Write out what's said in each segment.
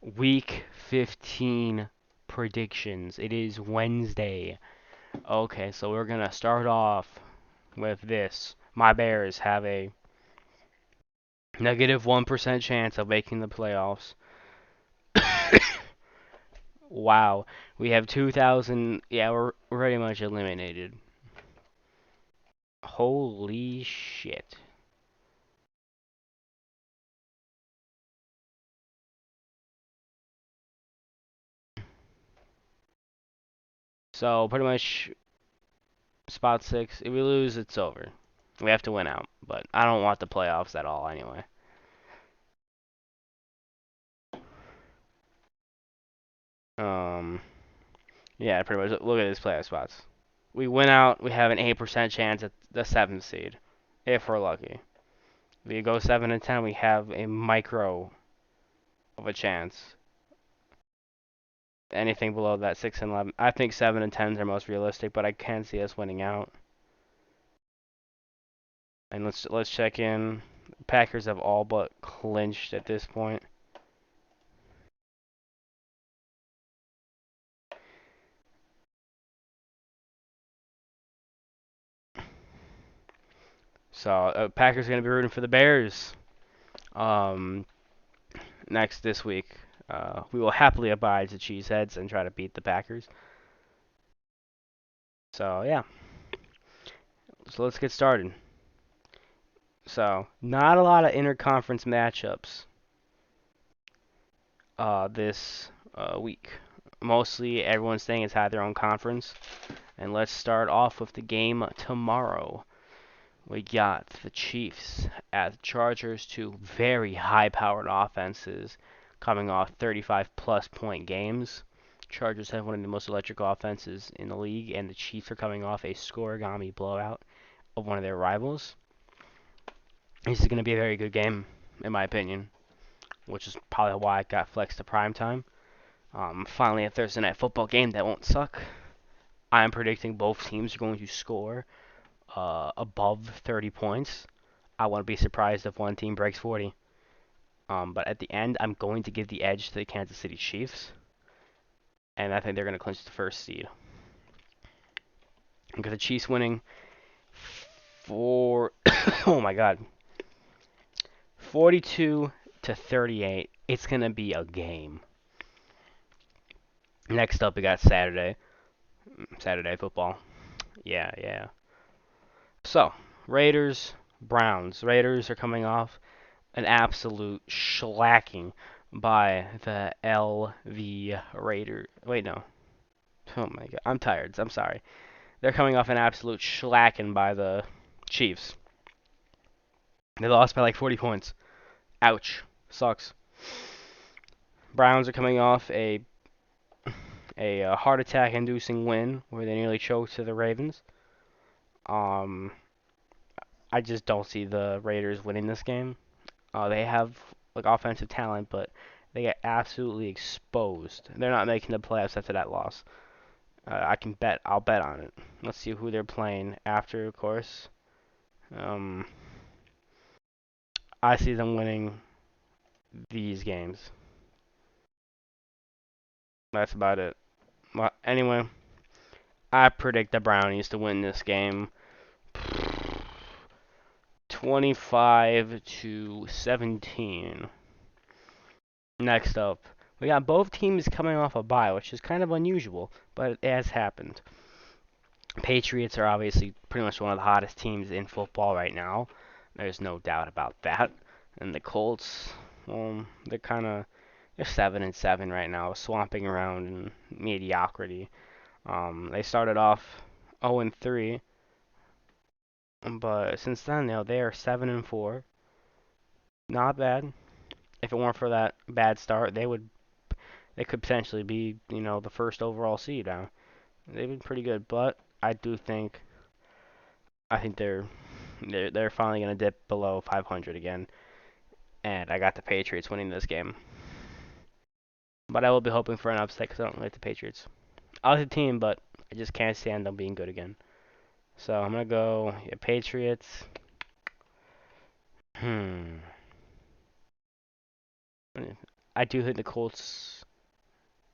Week 15 predictions. It is Wednesday. Okay, so we're gonna start off with this. My Bears have a negative 1% chance of making the playoffs. Wow. We have 2,000. Yeah, we're pretty much eliminated. Holy shit. So, pretty much spot 6. If we lose, it's over. We have to win out. But I don't want the playoffs at all anyway. Um, yeah, pretty much. Look at these playoff spots. We win out, we have an 8% chance at the 7th seed, if we're lucky. If we go 7 and 10, we have a micro of a chance. Anything below that, 6 and 11. I think 7 and 10s are most realistic, but I can see us winning out. And let's check in. Packers have all but clinched at this point. So Packers are gonna be rooting for the Bears. Um, next this week, we will happily abide to Cheeseheads and try to beat the Packers. So yeah, so let's get started. So, not a lot of interconference matchups this week. Mostly everyone's staying inside their own conference. And let's start off with the game tomorrow. We got the Chiefs at the Chargers, two very high-powered offenses coming off 35-plus point games. Chargers have one of the most electric offenses in the league, and the Chiefs are coming off a scoregami blowout of one of their rivals. This is going to be a very good game, in my opinion, which is probably why it got flexed to prime time. Finally, a Thursday night football game that won't suck. I am predicting both teams are going to score above 30 points. I wouldn't be surprised if one team breaks 40. But at the end, I'm going to give the edge to the Kansas City Chiefs, and I think they're going to clinch the first seed. Because the Chiefs winning for oh my god, 42 to 38. It's going to be a game. Next up, we got Saturday football. Yeah. So, Raiders, Browns. Raiders are coming off an absolute shellacking by the LV Raider. Wait, no. Oh my god. I'm tired. I'm sorry. They're coming off an absolute shellacking by the Chiefs. They lost by like 40 points. Ouch. Sucks. Browns are coming off a heart attack inducing win where they nearly choked to the Ravens. Um, I just don't see the Raiders winning this game. They have like offensive talent, but they get absolutely exposed. They're not making the playoffs after that loss. I can bet. I'll bet on it. Let's see who they're playing after, of course. Um, I see them winning these games. That's about it. Well, anyway, I predict the Brownies to win this game 25 to 17. Next up, we got both teams coming off a bye, which is kind of unusual, but it has happened. Patriots are obviously pretty much one of the hottest teams in football right now. There's no doubt about that. And the Colts, well, they're 7-7 right now, swamping around in mediocrity. They started off 0-3, but since then, they are 7-4. Not bad. If it weren't for that bad start, they could potentially be, the first overall seed now. They've been pretty good, but I think they're finally gonna dip below 500 again, and I got the Patriots winning this game. But I will be hoping for an upset because I don't like the Patriots. I like the team, but I just can't stand them being good again. So I'm gonna go Patriots. Hmm. I do think the Colts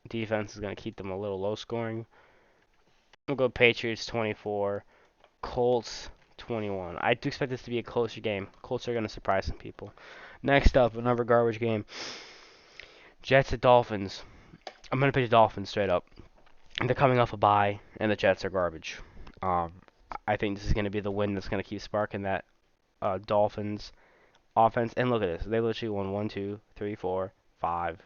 defense is going to keep them a little low scoring. We'll go Patriots 24, Colts 21. I do expect this to be a closer game. Colts are going to surprise some people. Next up, another garbage game. Jets at Dolphins. I'm going to pick the Dolphins straight up. They're coming off a bye, and the Jets are garbage. Um, I think this is going to be the win that's going to keep sparking that Dolphins offense. And look at this. They literally won 1, 2, 3, 4, 5.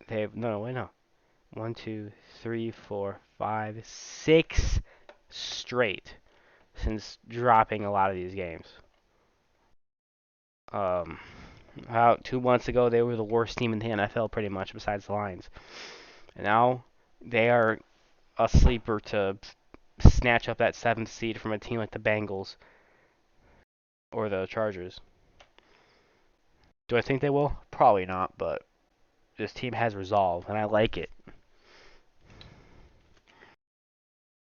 They have, no, wait, no. 1, 2, 3, 4, 5, 6 straight since dropping a lot of these games. About 2 months ago, they were the worst team in the NFL, pretty much, besides the Lions. And now they are a sleeper to snatch up that seventh seed from a team like the Bengals or the Chargers. Do I think they will? Probably not, but this team has resolve, and I like it.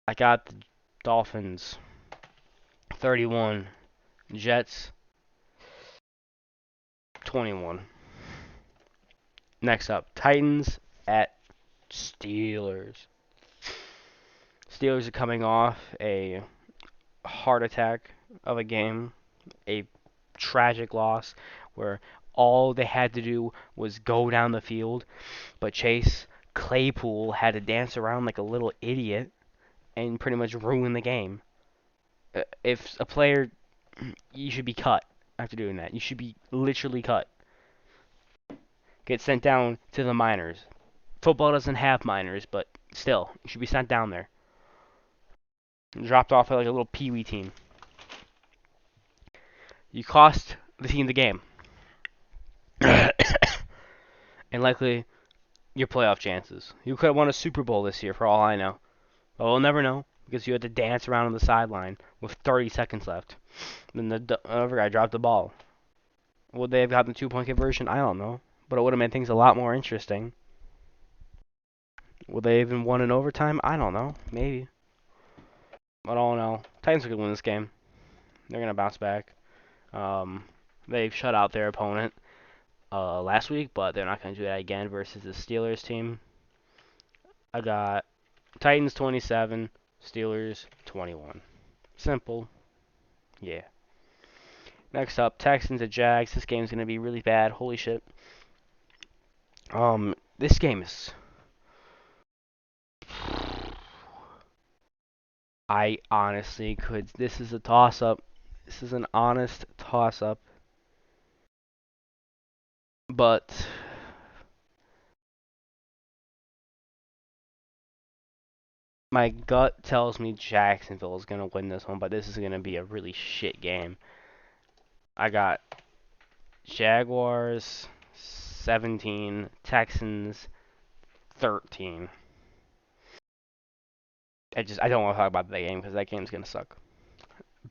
I got the Dolphins 31, Jets 21. Next up, Titans at Steelers. Steelers are coming off a heart attack of a game, a tragic loss where all they had to do was go down the field, but Chase Claypool had to dance around like a little idiot and pretty much ruin the game. If a player, you should be cut after doing that. You should be literally cut. Get sent down to the minors. Football doesn't have minors, but still, you should be sent down there. Dropped off at like a little peewee team. You cost the team the game. And likely your playoff chances. You could have won a Super Bowl this year for all I know. But we'll never know because you had to dance around on the sideline with 30 seconds left. Then the other guy dropped the ball. Would they have gotten the 2-point conversion? I don't know. But it would have made things a lot more interesting. Would they even won in overtime? I don't know. Maybe. But all in all, Titans are going to win this game. They're going to bounce back. They've shut out their opponent last week, but they're not going to do that again versus the Steelers team. I got Titans 27, Steelers 21. Simple. Yeah. Next up, Texans at Jags. This game's going to be really bad. Holy shit. This game is... I honestly could... This is a toss-up. This is an honest toss-up. But... my gut tells me Jacksonville is going to win this one, but this is going to be a really shit game. I got Jaguars 17, Texans 13. I don't want to talk about that game because that game's going to suck.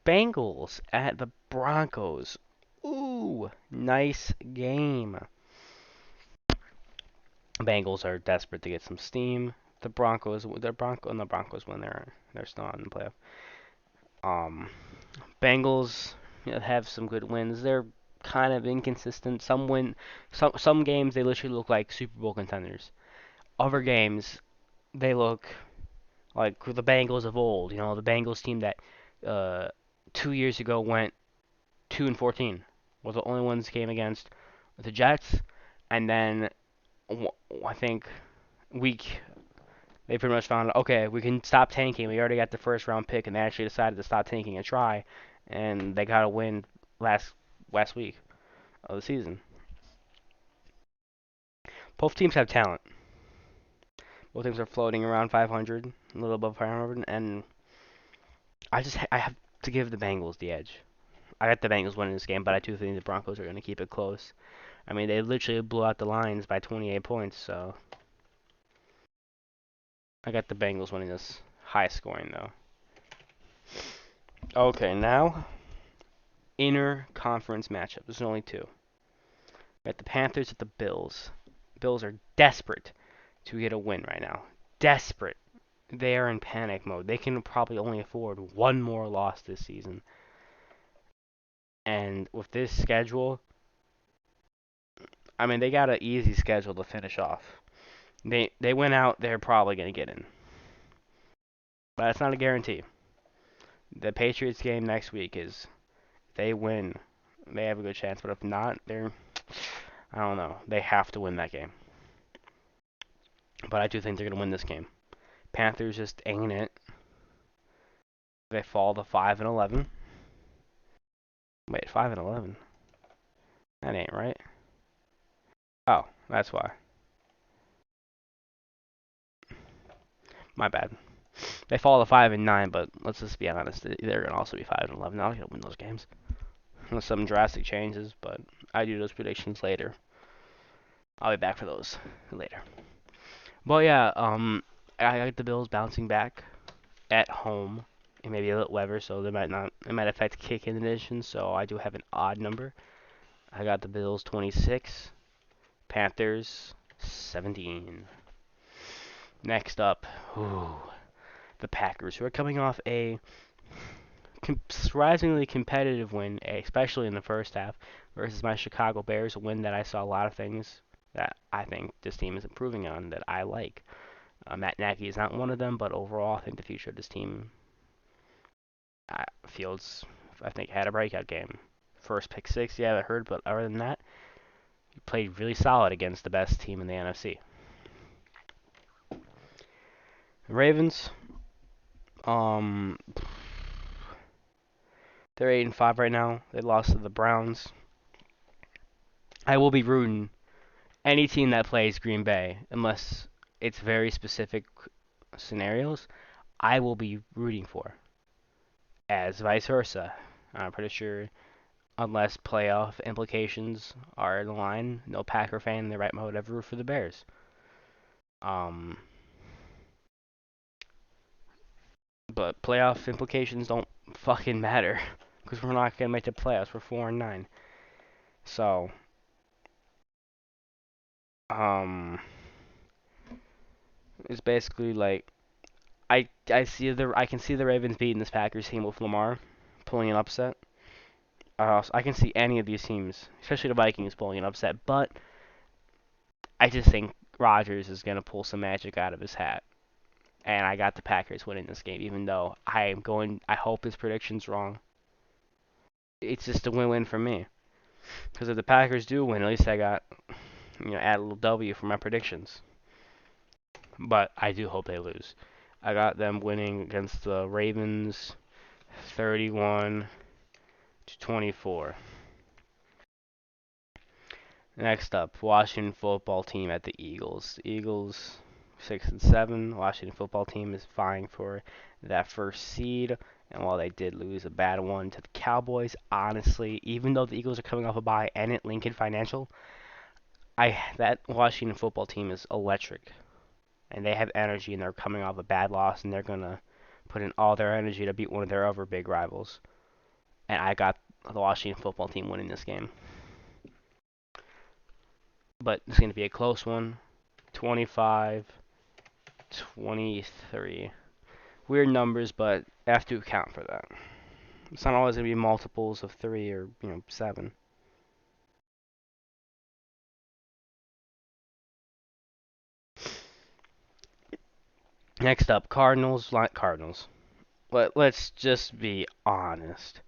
Bengals at the Broncos. Ooh, nice game. Bengals are desperate to get some steam. The Broncos win. They're still on the playoff. Bengals have some good wins. They're kind of inconsistent. Some games they literally look like Super Bowl contenders. Other games they look like the Bengals of old. You know, the Bengals team that 2 years ago went 2-14. Was the only ones came against the Jets, and then I think week they pretty much found, okay, we can stop tanking. We already got the first round pick, and they actually decided to stop tanking and try, and they got a win last week of the season. Both teams have talent. Both teams are floating around 500, a little above 500, and I have to give the Bengals the edge. I got the Bengals winning this game, but I do think the Broncos are going to keep it close. I mean, they literally blew out the Lions by 28 points, so I got the Bengals winning this high scoring, though. Okay, now, inter-conference matchup. There's only two. We got the Panthers at the Bills. Bills are desperate to get a win right now. Desperate. They are in panic mode. They can probably only afford one more loss this season. And with this schedule, I mean, they got an easy schedule to finish off. They went out, they're probably gonna get in, but it's not a guarantee. The Patriots game next week is they win, they have a good chance. But if not, I don't know. They have to win that game. But I do think they're gonna win this game. Panthers just ain't it. They fall to 5-11. Wait, 5-11. That ain't right. Oh, that's why. My bad. They fall to 5-9, but let's just be honest. They're gonna also be 5-11. They're not gonna win those games unless something drastic changes. But I do those predictions later. I'll be back for those later. But yeah, I got the Bills bouncing back at home. It may be a little weather, so it might affect kick-in additions. So I do have an odd number. I got the Bills 26, Panthers 17. Next up, the Packers, who are coming off a surprisingly competitive win, especially in the first half, versus my Chicago Bears, a win that I saw a lot of things that I think this team is improving on that I like. Matt Nagy is not one of them, but overall, I think the future of this team, Fields, I think, had a breakout game. First pick six, yeah, I heard, but other than that, he played really solid against the best team in the NFC. The Ravens, um, they're 8-5 right now. They lost to the Browns. I will be rooting any team that plays Green Bay, unless it's very specific scenarios, I will be rooting for. As vice versa. I'm pretty sure, unless playoff implications are in the line, no Packer fan in the right mode ever root for the Bears. Um, but playoff implications don't fucking matter because we're not gonna make the playoffs. We're 4-9. So, um, it's basically like I can see the Ravens beating this Packers team with Lamar pulling an upset. I can see any of these teams, especially the Vikings, pulling an upset, but I just think Rodgers is going to pull some magic out of his hat. And I got the Packers winning this game, even though I hope his prediction's wrong. It's just a win-win for me. Because if the Packers do win, at least I got, add a little W for my predictions. But I do hope they lose. I got them winning against the Ravens 31-24. Next up, Washington football team at the Eagles. The Eagles 6-7. Washington football team is vying for that first seed. And while they did lose a bad one to the Cowboys, honestly, even though the Eagles are coming off a bye and at Lincoln Financial, that Washington football team is electric. And they have energy, and they're coming off a bad loss, and they're gonna put in all their energy to beat one of their other big rivals. And I got the Washington football team winning this game. But it's going to be a close one. 25-23. Weird numbers, but I have to account for that. It's not always going to be multiples of 3 or, 7. Next up, Cardinals. Cardinals. Let's just be honest.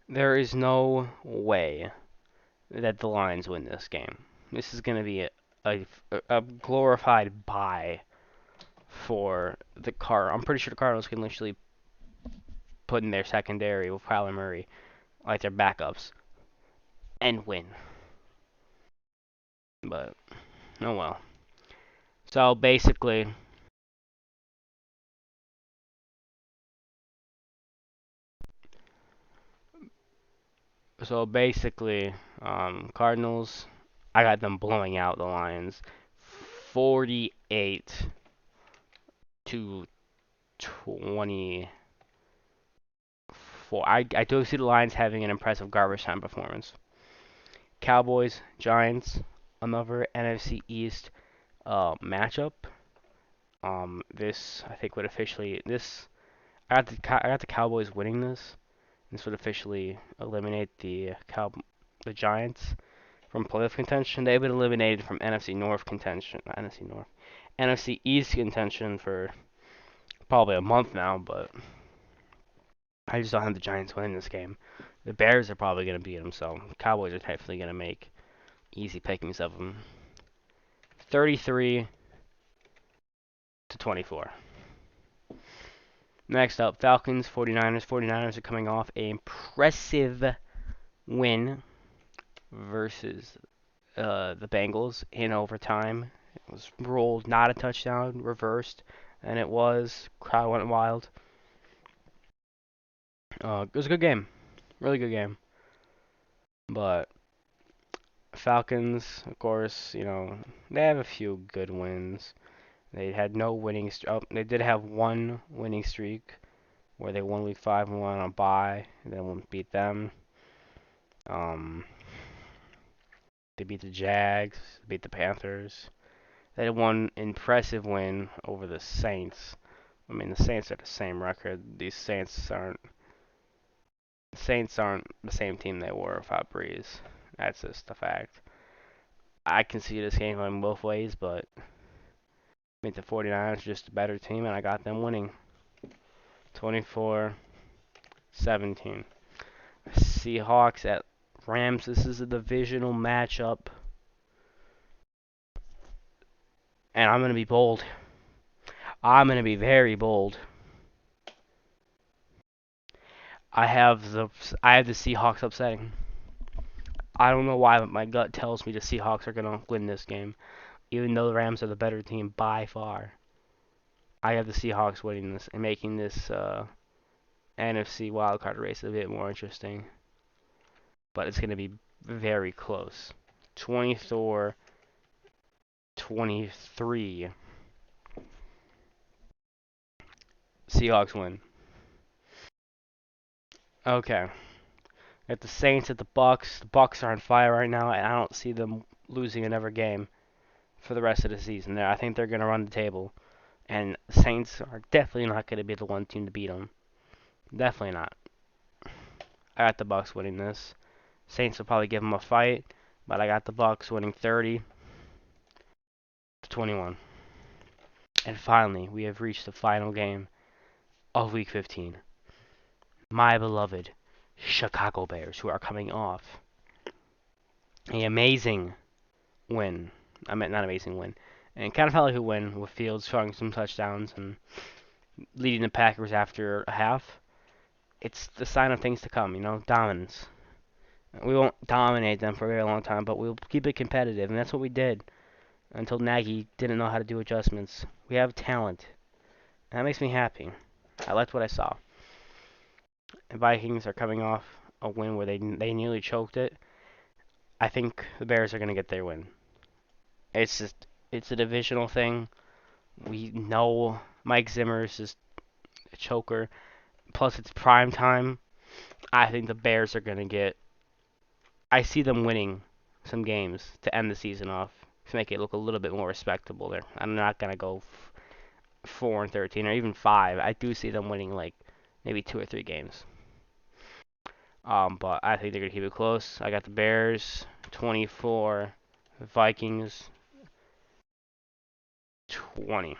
There is no way that the Lions win this game. This is going to be a glorified bye for the I'm pretty sure the Cardinals can literally put in their secondary with Kyler Murray, like their backups, and win. But, oh well. So basically, Cardinals, I got them blowing out the Lions 48-24. I do see the Lions having an impressive garbage time performance. Cowboys, Giants, another NFC East matchup. This I think would officially I got the Cowboys winning this. This would officially eliminate the Giants from playoff contention. They've been eliminated from NFC North contention, not NFC North, NFC East contention for probably a month now. But I just don't have the Giants winning this game. The Bears are probably going to beat them, so Cowboys are definitely going to make easy pickings of them. 33 to 24. Next up, Falcons, 49ers. 49ers are coming off an impressive win versus the Bengals in overtime. It was ruled not a touchdown, reversed, and it was. Crowd went wild. It was a good game. Really good game. But Falcons, of course, they have a few good wins. They had no winning they did have one winning streak where they won week 5 and won on a bye, and then beat them. They beat the Jags, beat the Panthers. They had one impressive win over the Saints. I mean, the Saints are the same record. These Saints aren't the same team they were without Breeze. That's just a fact. I can see this game going both ways, but I think the 49ers are just a better team, and I got them winning 24-17. Seahawks at Rams. This is a divisional matchup. And I'm going to be bold. I'm going to be very bold. I have the Seahawks upsetting. I don't know why, but my gut tells me the Seahawks are going to win this game. Even though the Rams are the better team by far. I have the Seahawks winning this and making this NFC wildcard race a bit more interesting. But it's going to be very close. 24-23. Seahawks win. Okay. At the Saints, at the Bucks. The Bucks are on fire right now, and I don't see them losing another game for the rest of the season. I think they're going to run the table, and the Saints are definitely not going to be the one team to beat them. Definitely not. I got the Bucks winning this. Saints will probably give them a fight, but I got the Bucks winning 30-21. And finally, we have reached the final game of Week 15. My beloved Chicago Bears, who are coming off an amazing win. I meant not amazing win. And kind of felt like a win with Fields throwing some touchdowns and leading the Packers after a half. It's the sign of things to come, dominance. We won't dominate them for a very long time, but we'll keep it competitive, and that's what we did until Nagy didn't know how to do adjustments. We have talent, and that makes me happy. I liked what I saw. The Vikings are coming off a win where they nearly choked it. I think the Bears are going to get their win. It's a divisional thing. We know Mike Zimmer is just a choker. Plus, it's prime time. I think the Bears are going to get... I see them winning some games to end the season off, to make it look a little bit more respectable there. I'm not going to go 4-13 or even 5. I do see them winning like maybe 2 or 3 games. But I think they're going to keep it close. I got the Bears 24, Vikings 20.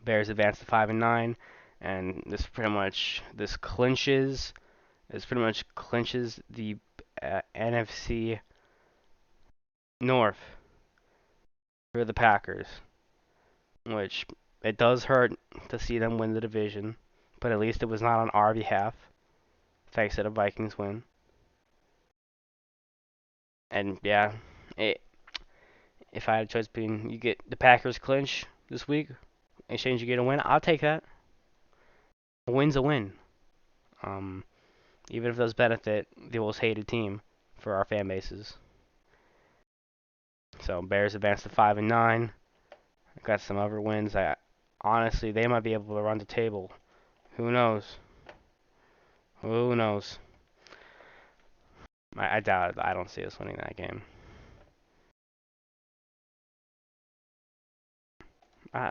Bears advance to 5-9, and this pretty much clinches the NFC North for the Packers, which it does hurt to see them win the division, but at least it was not on our behalf, thanks to the Vikings win. And yeah, if I had a choice between you get the Packers clinch this week, in exchange you get a win, I'll take that. A win's a win. Even if it does benefit the most hated team for our fan bases. So Bears advance to 5-9. Got some other wins. Honestly, they might be able to run the table. Who knows? Who knows? I doubt it. I don't see us winning that game. I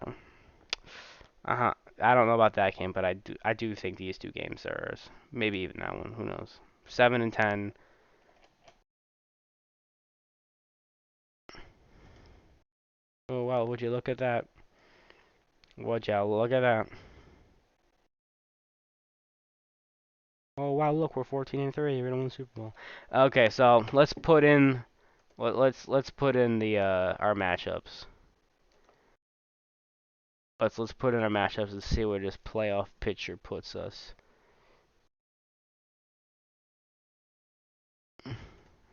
don't know about that game, but I do think these 2 games are maybe even that one. Who knows? 7-10. Oh wow, would you look at that? Would you look at that? Oh wow, look, we're 14-3. We're gonna win the Super Bowl. Okay, so let's put in let's put in the our matchups. Let's put in our matchups and see where this playoff picture puts us.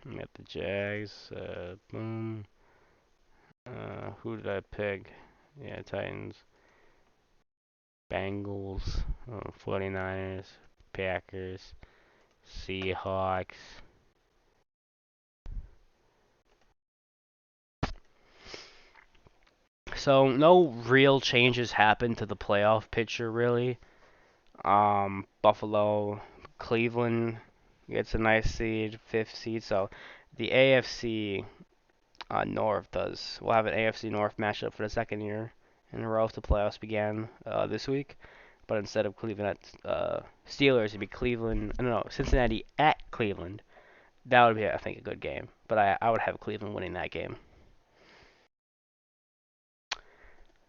We got the Jags. Boom. Who did I pick? Yeah, Titans. Bengals. 49ers. Packers. Seahawks. So no real changes happened to the playoff picture really. Buffalo, Cleveland gets a nice seed, fifth seed. So the AFC North does. We'll have an AFC North matchup for the second year in a row if the playoffs began this week. But instead of Cleveland at Steelers, it'd be Cleveland. No, Cincinnati at Cleveland. That would be, I think, a good game. But I would have Cleveland winning that game.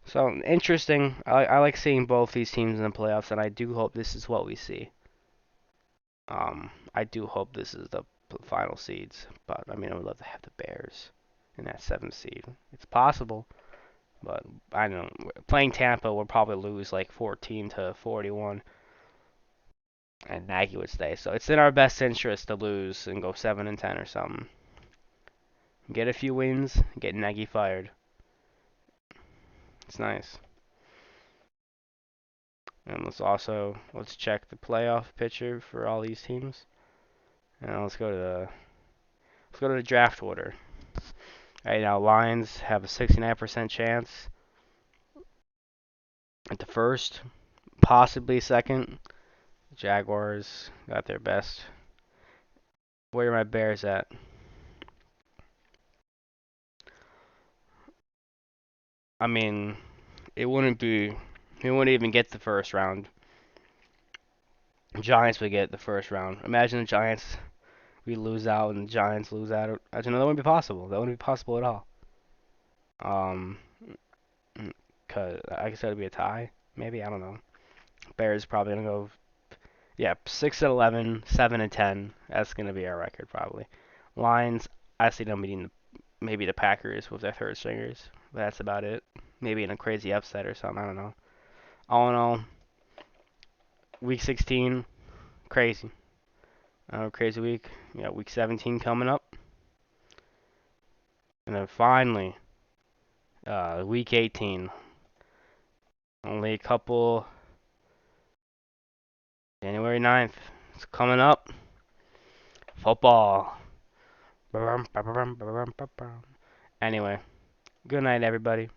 So interesting. I like seeing both these teams in the playoffs, and I do hope this is what we see. I do hope this is the final seeds, but I mean, I would love to have the Bears in that seventh seed. It's possible, but I don't know. Playing Tampa, we'll probably lose like 14-41, and Nagy would stay. So it's in our best interest to lose and go 7-10 or something. Get a few wins, get Nagy fired. It's nice. And let's check the playoff picture for all these teams. And let's go to the draft order. Right now, Lions have a 69% chance at the first, possibly second. Jaguars got their best. Where are my Bears at? I mean, it wouldn't be. We wouldn't even get the first round. Giants would get the first round. Imagine the Giants. We lose out and the Giants lose out. That wouldn't be possible. That wouldn't be possible at all. Um, cause I guess that'd be a tie. Maybe I don't know. Bears probably gonna go. Yeah, 6-11, 7-10. That's gonna be our record probably. Lions. I see them beating maybe the Packers with their third stringers. But that's about it. Maybe in a crazy upset or something. I don't know. All in all, week 16, crazy. Crazy week. We got week 17 coming up. And then finally, week 18. Only a couple. January 9th. It's coming up. Football. Anyway, good night, everybody.